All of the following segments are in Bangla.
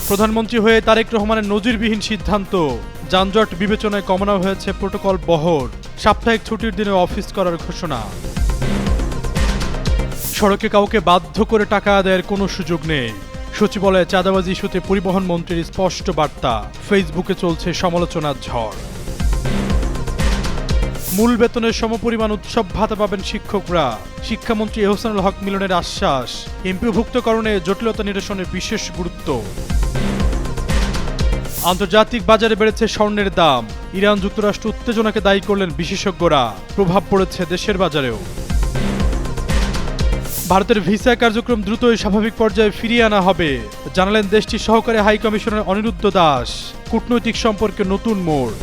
প্রধানমন্ত্রী হয়ে তারেক রহমানের নজিরবিহীন সিদ্ধান্ত, যানজট বিবেচনায় কমানো হয়েছে প্রোটোকল বহর, সাপ্তাহিক ছুটির দিনে অফিস করার ঘোষণা। সড়কে কাউকে বাধ্য করে টাকা আদায়ের কোনো সুযোগ নেই, সচিবালয়ে চাঁদাবাজি ইস্যুতে পরিবহন মন্ত্রীর স্পষ্ট বার্তা, ফেসবুকে চলছে সমালোচনার ঝড়। মূল বেতনের সমপরিমাণ উৎসব ভাতা পাবেন শিক্ষকরা, শিক্ষামন্ত্রী এহসানুল হক মিলনের আশ্বাস, এমপিওভুক্তকরণে জটিলতা নিরসনে বিশেষ গুরুত্ব। আন্তর্জাতিক বাজারে বেড়েছে স্বর্ণের দাম, ইরান যুক্তরাষ্ট্র উত্তেজনাকে দায়ী করলেন বিশেষজ্ঞরা, প্রভাব পড়েছে দেশের বাজারেও। ভারতের ভিসা কার্যক্রম দ্রুতই স্বাভাবিক পর্যায়ে ফিরিয়ে আনা হবে, জানালেন দেশটির সহকারী হাই কমিশনার অনিরুদ্ধ দাস, কূটনৈতিক সম্পর্কে নতুন মোড়।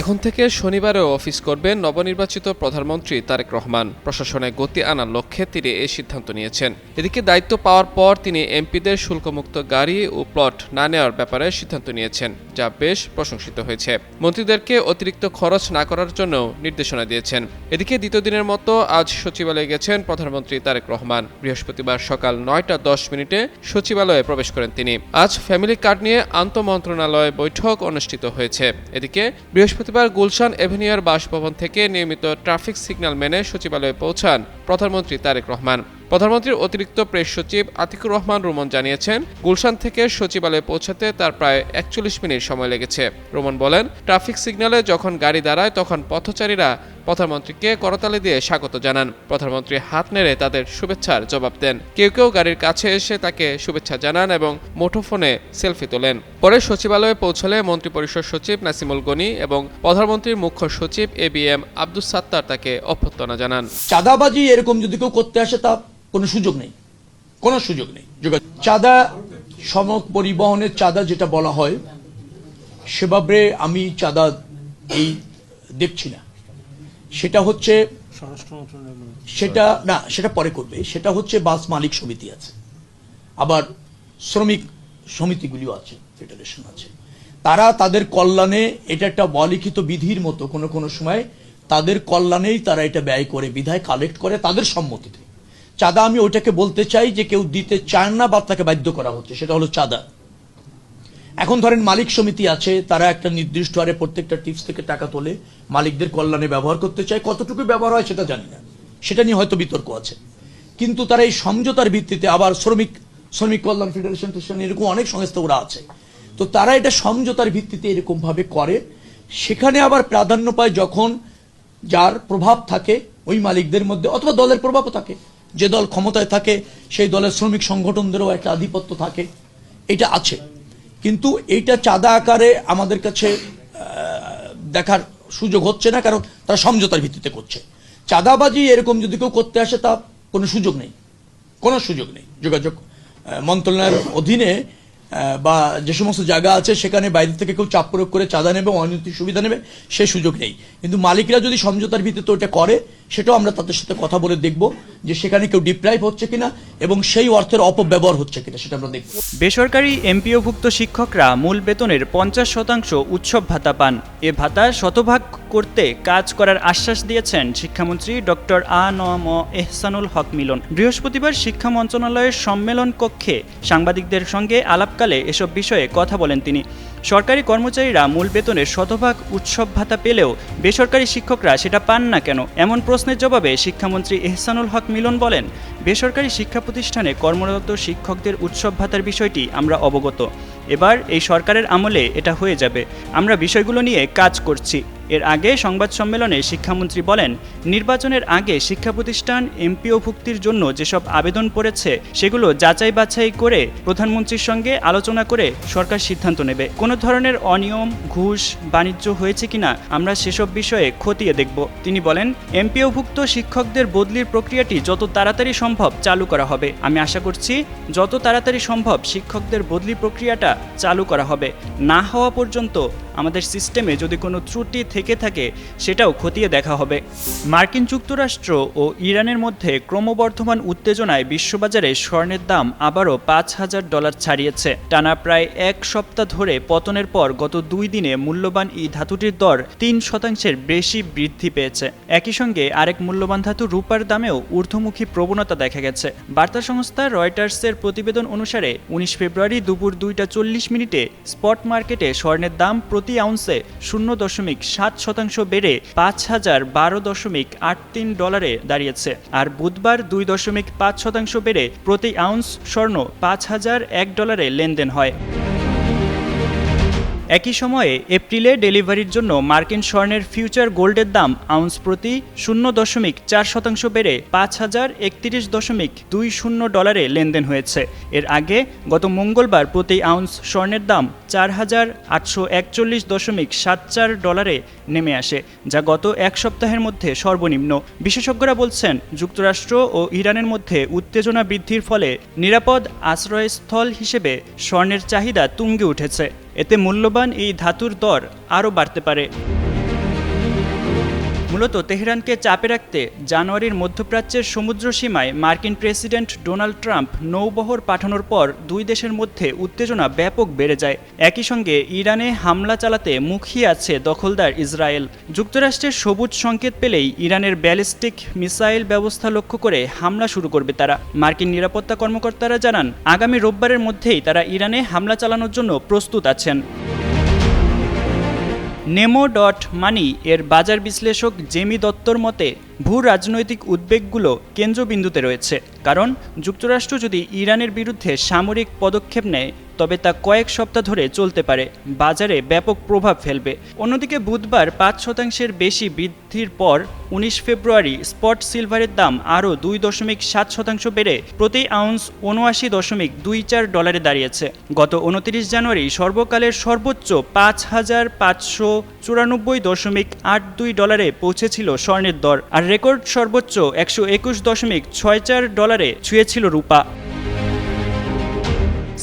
এখন থেকে শনিবারেও অফিস করবেন নবনির্বাচিত প্রধানমন্ত্রী তারেক রহমান। প্রশাসনে গতি আনার লক্ষ্যে তিনি এই সিদ্ধান্ত নিয়েছেন। এদিকে দায়িত্ব পাওয়ার পর তিনি এমপিদের শুল্কমুক্ত গাড়ি ও প্লট না নেওয়ার ব্যাপারে সিদ্ধান্ত নিয়েছেন, যা বেশ প্রশংসিত হয়েছে। মন্ত্রীদেরকে অতিরিক্ত খরচ না করার জন্য নির্দেশনা দিয়েছেন। এদিকে দ্বিতীয় দিনের মতো আজ সচিবালয়ে গেছেন প্রধানমন্ত্রী তারেক রহমান। বৃহস্পতিবার সকাল 9:10 সচিবালয়ে প্রবেশ করেন তিনি। আজ ফ্যামিলি কার্ড নিয়ে আন্তঃমন্ত্রণালয় বৈঠক অনুষ্ঠিত হয়েছে। এদিকে বৃহস্পতিবার গুলশান এভিনিউর বাসভবন থেকে নিয়মিত ট্রাফিক সিগন্যাল মেনে সচিবালয়ে পৌঁছান প্রধানমন্ত্রী তারেক রহমান। প্রধানমন্ত্রীর অতিরিক্ত প্রেস সচিব আতিকুর রহমান রুমন জানিয়েছেন, গুলশান থেকে সচিবালয়ে পৌঁছাতে তার প্রায় 41 মিনিট সময় লেগেছে। রুমন বলেন, ট্রাফিক সিগন্যালে যখন গাড়ি দাঁড়ায় তখন পথচারীরা প্রধানমন্ত্রীকে করতালি দিয়ে স্বাগত জানান। প্রধানমন্ত্রী হাত নেড়ে তাদের শুভেচ্ছার জবাব দেন। কেউ কেউ গাড়ির কাছে এসে তাকে শুভেচ্ছা জানান এবং মুঠোফোনে সেলফি তোলেন। পরে সচিবালয়ে পৌঁছলে মন্ত্রিপরিষদ সচিব নাসিমুল গনি এবং প্রধানমন্ত্রীর মুখ্য সচিব এবিএম আব্দুস সাত্তার তাকে অভ্যর্থনা জানান। চাঁদাবাজি এরকম যদি কেউ করতে আসে তা কোনো সুযোগ নেই, কোনো সুযোগ নেই। চাঁদা সড়ক পরিবহনের চাঁদা যেটা বলা হয়, সেভাবে আমি চাঁদা এই দেখছি না। সেটা হচ্ছে সেটা না, সেটা পরে করবে। সেটা হচ্ছে বাস মালিক সমিতি আছে, আবার শ্রমিক সমিতিগুলিও আছে, ফেডারেশন আছে। তারা তাদের কল্যাণে, এটা একটা অলিখিত বিধির মতো, কোনো কোনো সময় তাদের কল্যাণেই তারা এটা ব্যয় করে, বিধায় কালেক্ট করে তাদের সম্মতিতে। চাঁদা আমি ওইটাকে বলতে চাই যে কেউ দিতে চায় না বা তাকে বাধ্য করা হচ্ছে, সেটা হলো চাঁদা। এখন ধরেন মালিক সমিতি আছে, তারা একটা নির্দিষ্ট হারে প্রত্যেকটা টিপস থেকে টাকা তোলে, মালিকদের কল্যাণে ব্যবহার করতে চায়। কতটুকু ব্যবহার হয় সেটা জানি না, সেটা নিয়ে হয়তো বিতর্ক আছে। কিন্তু তারা এই সমঝোতার ভিত্তিতে, আবার শ্রমিক কল্যাণ ফেডারেশন এরকম অনেক সংস্থা ওরা আছে, তো তারা এটা সমঝোতার ভিত্তিতে এরকম ভাবে করে। সেখানে আবার প্রাধান্য পায় যখন যার প্রভাব থাকে ওই মালিকদের মধ্যে, অথবা দলের প্রভাবও থাকে। যে দল ক্ষমতায় থাকে সেই দলের শ্রমিক সংগঠনদেরও একটা আধিপত্য থাকে, এটা আছে। কিন্তু এইটা চাঁদা আকারে আমাদের কাছে দেখার সুযোগ হচ্ছে না, কারণ তারা সমঝোতার ভিত্তিতে করছে। চাঁদাবাজি এরকম যদি কেউ করতে আসে তা কোনো সুযোগ নেই, কোনো সুযোগ নেই। যোগাযোগ মন্ত্রণালয়ের অধীনে বা যে সমস্ত জায়গা আছে সেখানে বাইরে থেকে কেউ চাপ প্রয়োগ করে চাঁদা নেবে, অনৈতিক সুবিধা নেবে, সে সুযোগ নেই। কিন্তু মালিকরা যদি সমঝোতার ভিত্তিতে ওটা করে, সেটাও আমরা তাদের সাথে কথা বলে দেখব যে সেখানে কেউ ডিপ্রাইভ হচ্ছে কিনা এবং সেই অর্থের অপব্যবহার হচ্ছে কিনা, সেটা আমরা দেখব। বেসরকারি এমপিওভুক্ত শিক্ষকরা মূল বেতনের 50% উৎসব ভাতা পান। এ ভাতা শতভাগ করতে কাজ করার আশ্বাস দিয়েছেন শিক্ষামন্ত্রী ডক্টর আ.ন.ম এহসানুল হক মিলন। বৃহস্পতিবার শিক্ষা মন্ত্রণালয়ের সম্মেলন কক্ষে সাংবাদিকদের সঙ্গে আলাপকালে এসব বিষয়ে কথা বলেন তিনি। সরকারি কর্মচারীরা মূল বেতনের শতভাগ উৎসব ভাতা পেলেও বেসরকারি শিক্ষকরা সেটা পান না কেন, এমন প্রশ্নের জবাবে শিক্ষামন্ত্রী এহসানুল হক মিলন বলেন, বেসরকারি শিক্ষা প্রতিষ্ঠানে কর্মরত শিক্ষকদের উৎসব ভাতার বিষয়টি আমরা অবগত। এবার এই সরকারের আমলে এটা হয়ে যাবে। আমরা বিষয়গুলো নিয়ে কাজ করছি। এর আগে সংবাদ সম্মেলনে শিক্ষামন্ত্রী বলেন, নির্বাচনের আগে শিক্ষা প্রতিষ্ঠান এমপিওভুক্তির জন্য যেসব আবেদন পড়েছে সেগুলো যাচাই বাছাই করে প্রধানমন্ত্রীর সঙ্গে আলোচনা করে সরকার সিদ্ধান্ত নেবে। কোনো ধরনের অনিয়ম, ঘুষ, বাণিজ্য হয়েছে কিনা আমরা সেসব বিষয়ে খতিয়ে দেখব। তিনি বলেন, এমপিওভুক্ত শিক্ষকদের বদলির প্রক্রিয়াটি যত তাড়াতাড়ি সম্ভব চালু করা হবে। আমি আশা করছি যত তাড়াতাড়ি সম্ভব শিক্ষকদের বদলি প্রক্রিয়াটা চালু করা হবে। না হওয়া পর্যন্ত আমাদের সিস্টেমে যদি কোনো ত্রুটি থেকে থাকে সেটাও খতিয়ে দেখা হবে। মার্কিন যুক্তরাষ্ট্র ও ইরানের মধ্যে ক্রমবর্ধমান উত্তেজনায় বিশ্ববাজারে স্বর্ণের দাম আবারও $5,000 ছাড়িয়েছে। টানা প্রায় এক সপ্তাহ ধরে পতনের পর গত 2 দিনে মূল্যবান এই ধাতুটির দর 3% বেশি বৃদ্ধি পেয়েছে। একই সঙ্গে আরেক মূল্যবান ধাতু রূপার দামেও ঊর্ধ্বমুখী প্রবণতা দেখা গেছে। বার্তা সংস্থা রয়টার্সের প্রতিবেদন অনুসারে 19 ফেব্রুয়ারি দুপুর 2:40 স্পট মার্কেটে স্বর্ণের দাম প্রতি আউন্সে 0.7% বেড়ে $5,012.83 দাঁড়িয়েছে, আর বুধবার 2.5% বেড়ে প্রতি আউন্স স্বর্ণ $5,001 লেনদেন হয়। একই সময়ে এপ্রিলে ডেলিভারির জন্য মার্কিন স্বর্ণের ফিউচার গোল্ডের দাম আউন্স প্রতি 0.4% বেড়ে $5,031.20 লেনদেন হয়েছে। এর আগে গত মঙ্গলবার প্রতি আউন্স স্বর্ণের দাম $4,841.74 নেমে আসে, যা গত এক সপ্তাহের মধ্যে সর্বনিম্ন। বিশেষজ্ঞরা বলছেন, যুক্তরাষ্ট্র ও ইরানের মধ্যে উত্তেজনা বৃদ্ধির ফলে নিরাপদ আশ্রয়স্থল হিসেবে স্বর্ণের চাহিদা তুঙ্গে উঠেছে। এতে মূল্যবান এই ধাতুর দর আরও বাড়তে পারে। মূলত তেহরানকে চাপে রাখতে জানুয়ারির মধ্যপ্রাচ্যের সমুদ্র সীমায় মার্কিন প্রেসিডেন্ট ডোনাল্ড ট্রাম্প নৌবহর পাঠানোর পর দুই দেশের মধ্যে উত্তেজনা ব্যাপক বেড়ে যায়। একই সঙ্গে ইরানে হামলা চালাতে মুখিয়ে আছে দখলদার ইসরায়েল। যুক্তরাষ্ট্রের সবুজ সংকেত পেলেই ইরানের ব্যালিস্টিক মিসাইল ব্যবস্থা লক্ষ্য করে হামলা শুরু করবে তারা। মার্কিন নিরাপত্তা কর্মকর্তারা জানান, আগামী রোববারের মধ্যেই তারা ইরানে হামলা চালানোর জন্য প্রস্তুত আছেন। Nemo.money এর বাজার বিশ্লেষক জেমি দত্তর মতে, ভূ রাজনৈতিক উদ্বেগগুলো কেন্দ্রবিন্দুতে রয়েছে, কারণ যুক্তরাষ্ট্র যদি ইরানের বিরুদ্ধে সামরিক পদক্ষেপ নেয় তবে তা কয়েক সপ্তাহ ধরে চলতে পারে, বাজারে ব্যাপক প্রভাব ফেলবে। অন্যদিকে বুধবার 5% বেশি বৃদ্ধির পর 19 ফেব্রুয়ারি স্পট সিলভারের দাম আরও 2.7% বেড়ে প্রতি আউন্স $79.24 দাঁড়িয়েছে। গত 29 জানুয়ারি সর্বকালের সর্বোচ্চ $5,594.82 পৌঁছেছিল স্বর্ণের দর, আর রেকর্ড সর্বোচ্চ $121.64 ছুঁয়েছিল রূপা।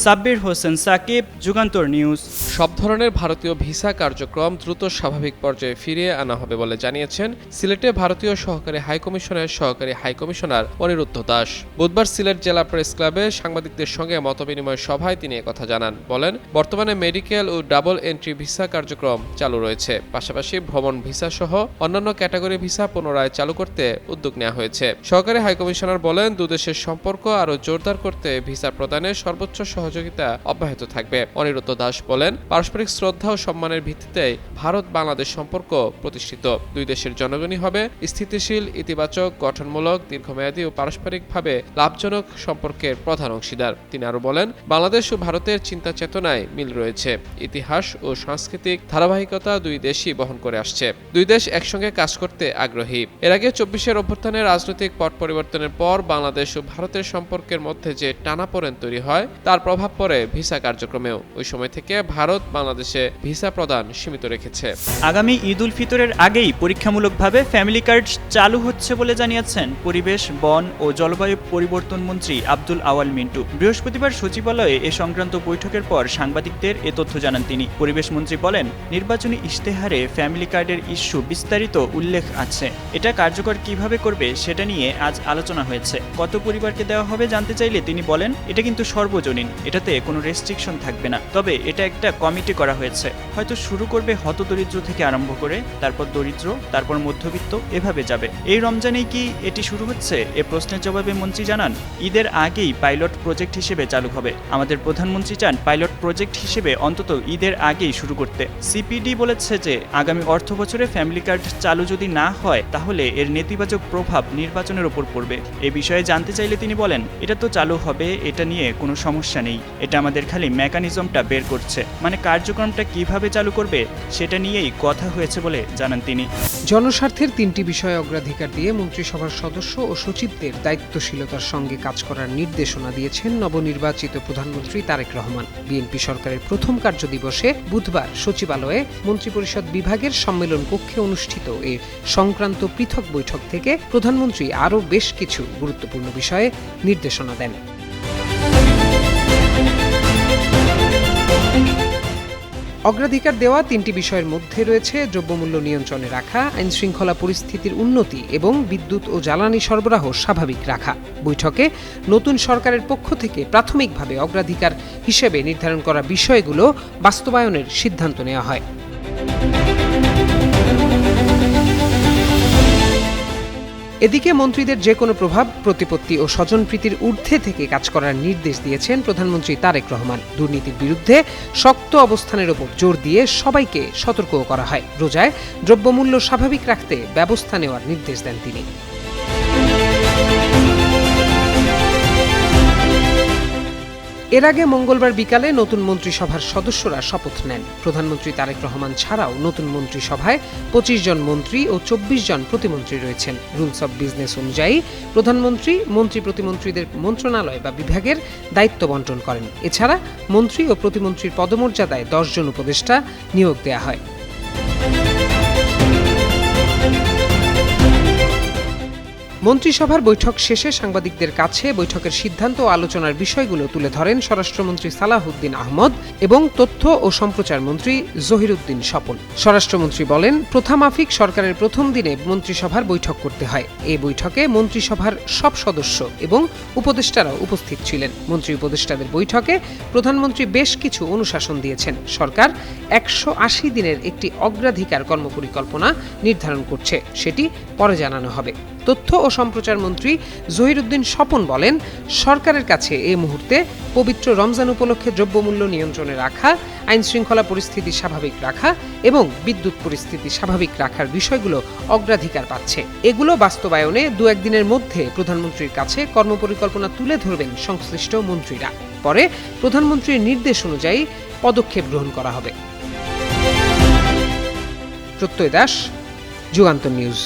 সাব্বির হোসেন সাকিব, যুগান্তর নিউজ। সব ধরনের ভারতীয় ভিসা কার্যক্রম দ্রুত স্বাভাবিক পর্যায়ে ফিরিয়ে আনা হবে বলে জানিয়েছেন সিলেটে ভারতীয় সহকারী হাইকমিশনের সহকারী হাইকমিশনার অনিরুদ্ধ দাস। বুধবার সিলেট জেলা প্রেস ক্লাবে সাংবাদিকদের সঙ্গে মতবিনিময় সভায় তিনি একথা জানান। বলেন, বর্তমানে medical O double entry visa কার্যক্রম চালু রয়েছে, পাশাপাশি ভ্রমণ ভিসা সহ অন্যান্য ক্যাটাগরি ভিসা পুনরায় চালু করতে উদ্যোগ নেওয়া হয়েছে। সহকারী হাইকমিশনার বলেন, দুদেশের সম্পর্ক আরও জোরদার করতে ভিসা প্রদানে সর্বোচ্চ সহযোগিতা অব্যাহত থাকবে। অনিরুদ্ধ দাস বলেন, পারস্পরিক শ্রদ্ধা ও সম্মানের ভিত্তিতে ভারত বাংলাদেশ সম্পর্ক প্রতিষ্ঠিত। দুই দেশের জনগণই হবে স্থিতিশীল, ইতিবাচক, গঠনমূলক, দীর্ঘমেয়াদী ও পারস্পরিকভাবে লাভজনক সম্পর্কের প্রধান অংশীদার। তিনি আরও বলেন, বাংলাদেশ ও ভারতের চিন্তা চেতনায় মিল রয়েছে, ইতিহাস ও সাংস্কৃতিক ধারাবাহিকতা দুই দেশই বহন করে আসছে। দুই দেশ একসঙ্গে কাজ করতে আগ্রহী। এর আগে 24-এর অভ্যুত্থানের রাজনৈতিক পট পরিবর্তনের পর বাংলাদেশ ও ভারতের সম্পর্কের মধ্যে যে টানাপোড়েন তৈরি হয় তার প্রভাব পড়ে ভিসা কার্যক্রমেও। ওই সময় থেকে ভারত বাংলাদেশে ভিসা প্রদান সীমিত রেখেছে। আগামী ঈদ উল ফিতরের আগেই পরীক্ষামূলকভাবে ফ্যামিলি কার্ড চালু হচ্ছে বলে জানিয়েছেন পরিবেশ, বন ও জলবায়ু পরিবর্তন মন্ত্রী আব্দুল আওয়াল মিন্টু। বৃহস্পতিবার সচিবালয়ে এ সংক্রান্ত বৈঠকের পর সাংবাদিকদের এ তথ্য জানান তিনি। পরিবেশ মন্ত্রী বলেন, নির্বাচনী ইশতেহারে ফ্যামিলি কার্ডের ইস্যু বিস্তারিত উল্লেখ আছে। এটা কার্যকর কিভাবে করবে সেটা নিয়ে আজ আলোচনা হয়েছে। কত পরিবারকে দেওয়া হবে জানতে চাইলে তিনি বলেন, এটা কিন্তু সর্বজনীন, এটাতে কোনো রেস্ট্রিকশন থাকবে না, তবে এটা একটা কমিটি করা হয়েছে। হয়তো শুরু করবে হতদরিদ্র থেকে আরম্ভ করে, তারপর দরিদ্র, তারপর মধ্যবিত্ত, এভাবে যাবে। এই রমজানেই কি এটি শুরু হচ্ছে? এ প্রশ্নের জবাবে মন্ত্রী জানান, ঈদের আগেই পাইলট প্রজেক্ট হিসেবে চালু হবে। আমাদের প্রধানমন্ত্রী চান পাইলট প্রজেক্ট হিসেবে অন্তত ঈদের আগেই শুরু করতে। সিপিডি বলেছে যে আগামী অর্থ বছরে ফ্যামিলি কার্ড চালু যদি না হয় তাহলে এর নেতিবাচক প্রভাব নির্বাচনের উপর পড়বে। এ বিষয়ে জানতে চাইলে তিনি বলেন, এটা তো চালু হবে, এটা নিয়ে কোনো সমস্যা নেই, এটা আমাদের খালি মেকানিজমটা বের করছে, মানে কার্যক্রমটা কিভাবে চালু করবে সেটা নিয়েই কথা হয়েছে বলে জানান তিনি। জনস্বার্থের 3টি বিষয়ে অগ্রাধিকার দিয়ে মন্ত্রিসভার সদস্য ও সচিবদের দায়িত্বশীলতার সঙ্গে কাজ করার নির্দেশনা দিয়েছেন নবনির্বাচিত প্রধানমন্ত্রী তারেক রহমান। বিএনপি সরকারের প্রথম কার্যদিবসে বুধবার সচিবালয়ে মন্ত্রিপরিষদ বিভাগের সম্মেলন কক্ষে অনুষ্ঠিত এ সংক্রান্ত পৃথক বৈঠক থেকে প্রধানমন্ত্রী আরও বেশ কিছু গুরুত্বপূর্ণ বিষয়ে নির্দেশনা দেন। অগ্রাধিকার দেওয়া 3টি বিষয়ের মধ্যে রয়েছে দ্রব্যমূল্য নিয়ন্ত্রণে রাখা, আইনশৃঙ্খলা পরিস্থিতির উন্নতি এবং বিদ্যুৎ ও জ্বালানি সরবরাহ স্বাভাবিক রাখা। বৈঠকে নতুন সরকারের পক্ষ থেকে প্রাথমিকভাবে অগ্রাধিকার হিসেবে নির্ধারণ করা বিষয়গুলো বাস্তবায়নের সিদ্ধান্ত নেওয়া হয়। এদিকে মন্ত্রীদের যে কোনো প্রভাব, প্রতিপত্তি ও স্বজনপ্রীতির ঊর্ধ্বে থেকে কাজ করার নির্দেশ দিয়েছেন প্রধানমন্ত্রী তারেক রহমান। দুর্নীতির বিরুদ্ধে শক্ত অবস্থানের ওপর জোর দিয়ে সবাইকে সতর্কও করা হয়। রোজায় দ্রব্যমূল্য স্বাভাবিক রাখতে ব্যবস্থা নেওয়ার নির্দেশ দেন তিনি। এর আগে মঙ্গলবার বিকালে নতুন মন্ত্রিসভার সদস্যরা শপথ নেন। প্রধানমন্ত্রী তারেক রহমান ছাড়াও নতুন মন্ত্রিসভায় 25 জন মন্ত্রী ও 24 জন প্রতিমন্ত্রী রয়েছেন। রুলস অব বিজনেস অনুযায়ী প্রধানমন্ত্রী মন্ত্রী প্রতিমন্ত্রীদের মন্ত্রণালয় বা বিভাগের দায়িত্ব বন্টন করেন। এছাড়া মন্ত্রী ও প্রতিমন্ত্রীর পদমর্যাদায় 10 জন উপদেষ্টা নিয়োগ দেয়া হয়। মন্ত্রিসভার বৈঠক শেষে সাংবাদিকদের কাছে বৈঠকের সিদ্ধান্ত ও আলোচনার বিষয়গুলো তুলে ধরেন স্বরাষ্ট্রমন্ত্রী সালাহউদ্দিন আহমদ এবং তথ্য ও সম্প্রচার মন্ত্রী জহিরুদ্দিন স্বপন। স্বরাষ্ট্রমন্ত্রী বলেন, প্রথামাফিক সরকারের প্রথম দিনে মন্ত্রিসভার বৈঠক করতে হয়। এই বৈঠকে মন্ত্রিসভার সব সদস্য এবং উপদেষ্টারাও উপস্থিত ছিলেন। মন্ত্রী উপদেষ্টাদের বৈঠকে প্রধানমন্ত্রী বেশ কিছু অনুশাসন দিয়েছেন। সরকার 180 দিনের একটি অগ্রাধিকার কর্মপরিকল্পনা নির্ধারণ করছে, সেটি পরে জানানো হবে। তথ্য ও সম্প্রচার মন্ত্রী জহিরুদ্দিন স্বপন বলেন, সরকারের কাছে এই মুহূর্তে পবিত্র রমজান উপলক্ষে দ্রব্যমূল্য নিয়ন্ত্রণে রাখা, আইনশৃঙ্খলা পরিস্থিতি স্বাভাবিক রাখা এবং বিদ্যুৎ পরিস্থিতি স্বাভাবিক রাখার বিষয়গুলো অগ্রাধিকার পাচ্ছে। এগুলো বাস্তবায়নে 2-1 দিনের মধ্যে প্রধানমন্ত্রীর কাছে কর্মপরিকল্পনা তুলে ধরবেন সংশ্লিষ্ট মন্ত্রীরা। পরে প্রধানমন্ত্রীর নির্দেশ অনুযায়ী পদক্ষেপ গ্রহণ করা হবে। প্রত্যয় দাস, যুগান্তর নিউজ।